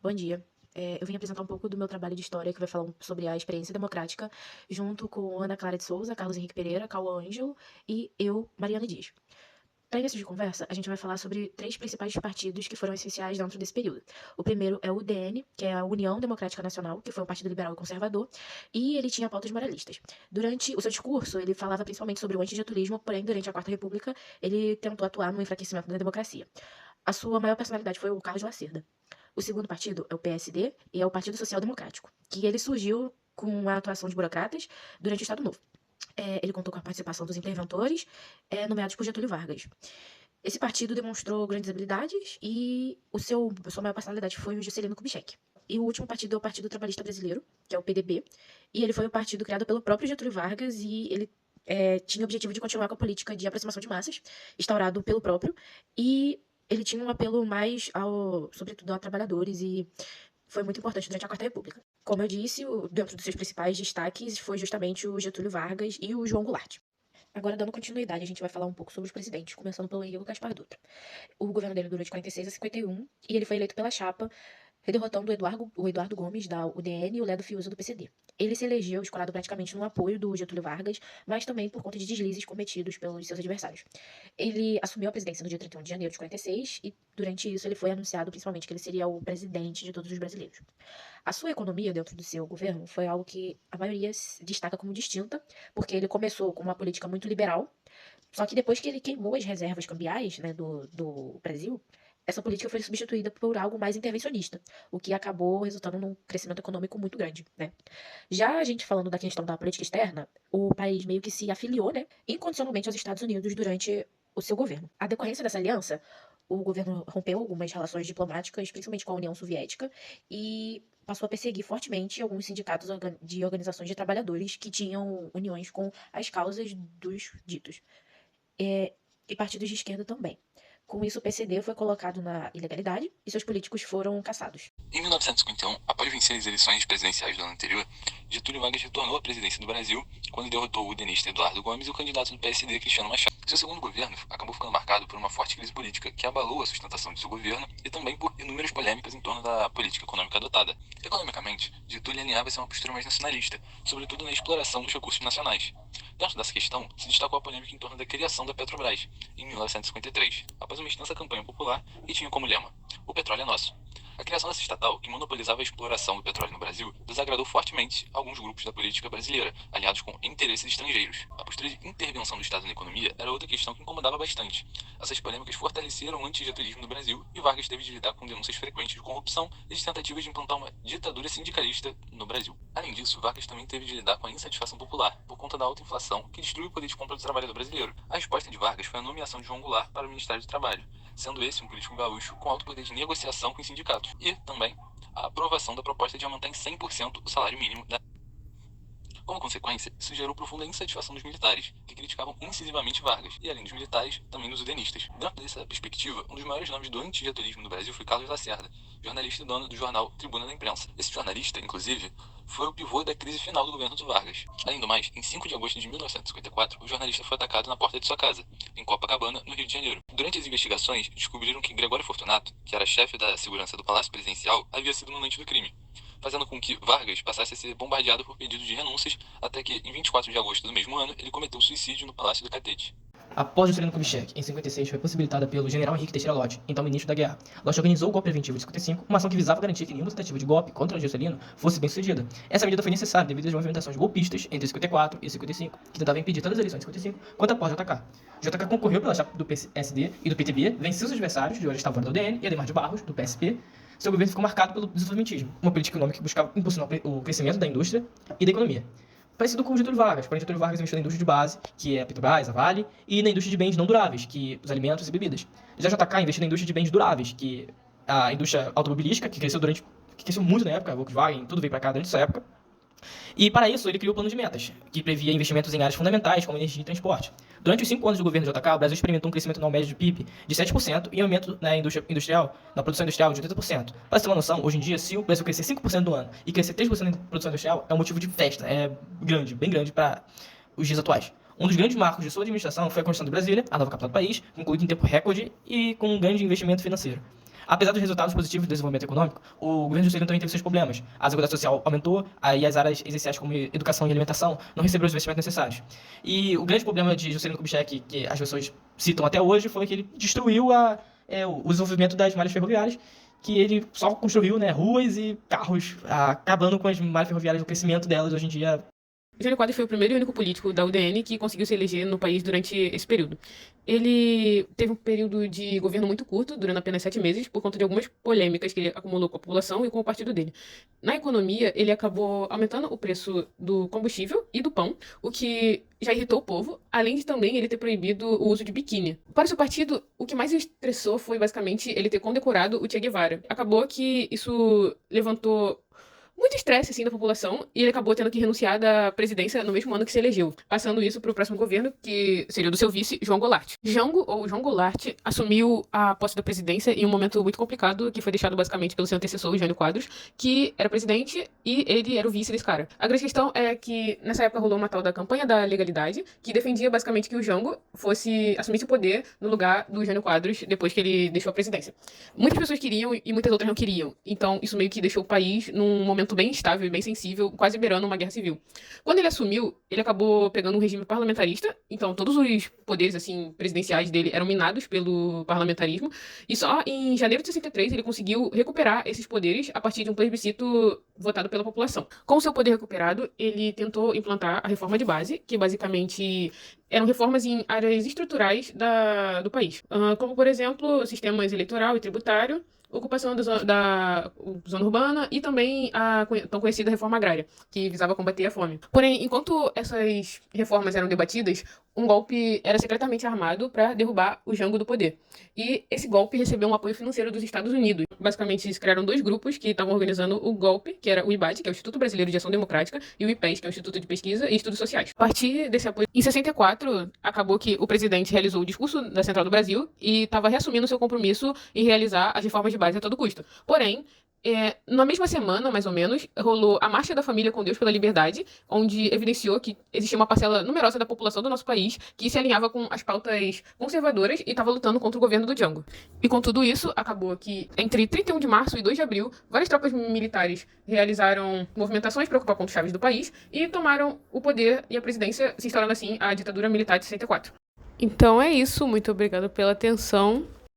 Bom dia. Eu vim apresentar um pouco do meu trabalho de história, que vai falar sobre a experiência democrática, junto com Ana Clara de Souza, Carlos Henrique Pereira, Cauã Ângelo e eu, Mariana Dias. Para início de conversa, a gente vai falar sobre três principais partidos que foram essenciais dentro desse período. O primeiro é o UDN, que é a União Democrática Nacional, que foi um partido liberal e conservador, e ele tinha pautas moralistas. Durante o seu discurso, ele falava principalmente sobre o antigetulismo, porém, durante a Quarta República, ele tentou atuar no enfraquecimento da democracia. A sua maior personalidade foi o Carlos Lacerda. O segundo partido é o PSD e é o Partido Social Democrático, que ele surgiu com a atuação de burocratas durante o Estado Novo. Ele contou com a participação dos interventores, nomeados por Getúlio Vargas. Esse partido demonstrou grandes habilidades e a sua maior personalidade foi o Juscelino Kubitschek. E o último partido é o Partido Trabalhista Brasileiro, que é o PDB, e ele foi o partido criado pelo próprio Getúlio Vargas e ele tinha o objetivo de continuar com a política de aproximação de massas, instaurado pelo próprio, e ele tinha um apelo mais sobretudo a trabalhadores e foi muito importante durante a Quarta República. Como eu disse, dentro dos seus principais destaques foi justamente o Getúlio Vargas e o João Goulart. Agora, dando continuidade, a gente vai falar um pouco sobre os presidentes, começando pelo Henrique Gaspar Dutra. O governo dele durou de 46 a 51 e ele foi eleito pela chapa derrotando o Eduardo Gomes, da UDN, e o Ledo Fiuza, do PCD. Ele se elegeu escorado praticamente no apoio do Getúlio Vargas, mas também por conta de deslizes cometidos pelos seus adversários. Ele assumiu a presidência no dia 31 de janeiro de 46 e, durante isso, ele foi anunciado principalmente que ele seria o presidente de todos os brasileiros. A sua economia dentro do seu governo foi algo que a maioria destaca como distinta, porque ele começou com uma política muito liberal, só que depois que ele queimou as reservas cambiais, né, do Brasil, essa política foi substituída por algo mais intervencionista, o que acabou resultando num crescimento econômico muito grande, né? Já a gente falando da questão da política externa, o país meio que se afiliou, né, incondicionalmente aos Estados Unidos durante o seu governo. A decorrência dessa aliança, o governo rompeu algumas relações diplomáticas, principalmente com a União Soviética, e passou a perseguir fortemente alguns sindicatos de organizações de trabalhadores que tinham uniões com as causas dos ditos, e partidos de esquerda também. Com isso, o PCD foi colocado na ilegalidade e seus políticos foram caçados. Em 1951, após vencer as eleições presidenciais do ano anterior, Getúlio Vargas retornou à presidência do Brasil quando derrotou o udenista Eduardo Gomes e o candidato do PSD, Cristiano Machado. Seu segundo governo acabou ficando marcado por uma forte crise política que abalou a sustentação de seu governo e também por inúmeras polêmicas em torno da política econômica adotada. Economicamente, Getúlio alinhava-se a uma postura mais nacionalista, sobretudo na exploração dos recursos nacionais. Dentro dessa questão, se destacou a polêmica em torno da criação da Petrobras, em 1953, após uma extensa campanha popular que tinha como lema: "O petróleo é nosso". A criação dessa estatal, que monopolizava a exploração do petróleo no Brasil, desagradou fortemente alguns grupos da política brasileira, aliados com interesses estrangeiros. A postura de intervenção do Estado na economia era outra questão que incomodava bastante. Essas polêmicas fortaleceram o antigetulismo no Brasil e Vargas teve de lidar com denúncias frequentes de corrupção e de tentativas de implantar uma ditadura sindicalista no Brasil. Além disso, Vargas também teve de lidar com a insatisfação popular, por conta da alta inflação, que destruiu o poder de compra do trabalhador brasileiro. A resposta de Vargas foi a nomeação de João Goulart para o Ministério do Trabalho, sendo esse um político gaúcho com alto poder de negociação com os sindicatos, e também a aprovação da proposta de aumentar em 100% o salário mínimo da... Como consequência, isso gerou profunda insatisfação dos militares, que criticavam incisivamente Vargas, e além dos militares, também dos udenistas. Dentro dessa perspectiva, um dos maiores nomes do antigetulismo no Brasil foi Carlos Lacerda, jornalista e dono do jornal Tribuna da Imprensa. Esse jornalista, inclusive, foi o pivô da crise final do governo do Vargas. Além do mais, em 5 de agosto de 1954, o jornalista foi atacado na porta de sua casa, em Copacabana, no Rio de Janeiro. Durante as investigações, descobriram que Gregório Fortunato, que era chefe da segurança do Palácio Presidencial, havia sido o mandante do crime, fazendo com que Vargas passasse a ser bombardeado por pedidos de renúncias, até que, em 24 de agosto do mesmo ano, ele cometeu suicídio no Palácio do Catete. Após Juscelino Kubitschek, em 56, foi possibilitada pelo general Henrique Teixeira Lott, então ministro da Guerra. Lott organizou o golpe preventivo de 55, uma ação que visava garantir que nenhuma tentativa de golpe contra Juscelino fosse bem sucedida. Essa medida foi necessária devido às movimentações golpistas entre 54 e 55, que tentavam impedir tanto as eleições de 55 quanto após JK. JK concorreu pela chapa do PSD e do PTB, venceu seus adversários, de hoje estavam fora da UDN, e Ademar de Barros, do PSP. Seu governo ficou marcado pelo desenvolvimentismo, uma política econômica que buscava impulsionar o crescimento da indústria e da economia. Parecido com o Getúlio Vargas, porém Getúlio Vargas investiu na indústria de base, que é a Petrobras, a Vale, e na indústria de bens não duráveis, que os alimentos e bebidas. Já JK investiu na indústria de bens duráveis, que a indústria automobilística, que cresceu muito na época, a Volkswagen, tudo veio para cá durante essa época. E para isso ele criou o plano de metas, que previa investimentos em áreas fundamentais como energia e transporte. Durante os 5 anos do governo de JK, o Brasil experimentou um crescimento anual médio de PIB de 7% e um aumento na na produção industrial de 80%. Para você ter uma noção, hoje em dia, se o Brasil crescer 5% do ano e crescer 3% em produção industrial, é um motivo de festa, é grande, bem grande para os dias atuais. Um dos grandes marcos de sua administração foi a construção de Brasília, a nova capital do país, concluída em tempo recorde e com um grande investimento financeiro. Apesar dos resultados positivos do desenvolvimento econômico, o governo Juscelino também teve seus problemas. A desigualdade social aumentou, e as áreas essenciais como educação e alimentação não receberam os investimentos necessários. E o grande problema de Juscelino Kubitschek, que as pessoas citam até hoje, foi que ele destruiu o desenvolvimento das malhas ferroviárias, que ele só construiu, né, ruas e carros, acabando com as malhas ferroviárias, o crescimento delas hoje em dia. Jânio Quadros foi o primeiro e único político da UDN que conseguiu se eleger no país durante esse período. Ele teve um período de governo muito curto, durando apenas 7 meses, por conta de algumas polêmicas que ele acumulou com a população e com o partido dele. Na economia, ele acabou aumentando o preço do combustível e do pão, o que já irritou o povo, além de também ele ter proibido o uso de biquíni. Para o seu partido, o que mais o estressou foi basicamente ele ter condecorado o Che Guevara. Acabou que isso levantou muito estresse assim da população e ele acabou tendo que renunciar da presidência no mesmo ano que se elegeu, passando isso para o próximo governo, que seria o do seu vice, João Goulart. Jango, ou João Goulart, assumiu a posse da presidência em um momento muito complicado, que foi deixado basicamente pelo seu antecessor, o Jânio Quadros, que era presidente e ele era o vice desse cara. A grande questão é que nessa época rolou uma tal da campanha da legalidade, que defendia basicamente que o Jango assumisse o poder no lugar do Jânio Quadros depois que ele deixou a presidência. Muitas pessoas queriam e muitas outras não queriam, então isso meio que deixou o país num momento bem instável e bem sensível, quase beirando uma guerra civil. Quando ele assumiu, ele acabou pegando um regime parlamentarista, então todos os poderes assim presidenciais dele eram minados pelo parlamentarismo, e só em janeiro de 63 ele conseguiu recuperar esses poderes a partir de um plebiscito votado pela população. Com o seu poder recuperado, ele tentou implantar a reforma de base, que basicamente eram reformas em áreas estruturais do país, como, por exemplo, sistemas eleitoral e tributário, ocupação da zona urbana e também a tão conhecida reforma agrária, que visava combater a fome. Porém, enquanto essas reformas eram debatidas, um golpe era secretamente armado para derrubar o Jango do poder. E esse golpe recebeu um apoio financeiro dos Estados Unidos. Basicamente, eles criaram 2 grupos que estavam organizando o golpe, que era o IBAD, que é o Instituto Brasileiro de Ação Democrática, e o IPES, que é o Instituto de Pesquisa e Estudos Sociais. A partir desse apoio, em 64, acabou que o presidente realizou o discurso da Central do Brasil e estava reassumindo seu compromisso em realizar as reformas de base a todo custo. Porém, na mesma semana, mais ou menos, rolou a Marcha da Família com Deus pela Liberdade, onde evidenciou que existia uma parcela numerosa da população do nosso país que se alinhava com as pautas conservadoras e estava lutando contra o governo do Jango. E com tudo isso, acabou que entre 31 de março e 2 de abril, várias tropas militares realizaram movimentações para ocupar pontos chaves do país e tomaram o poder e a presidência, se instaurando assim a ditadura militar de 64. Então é isso, muito obrigada pela atenção.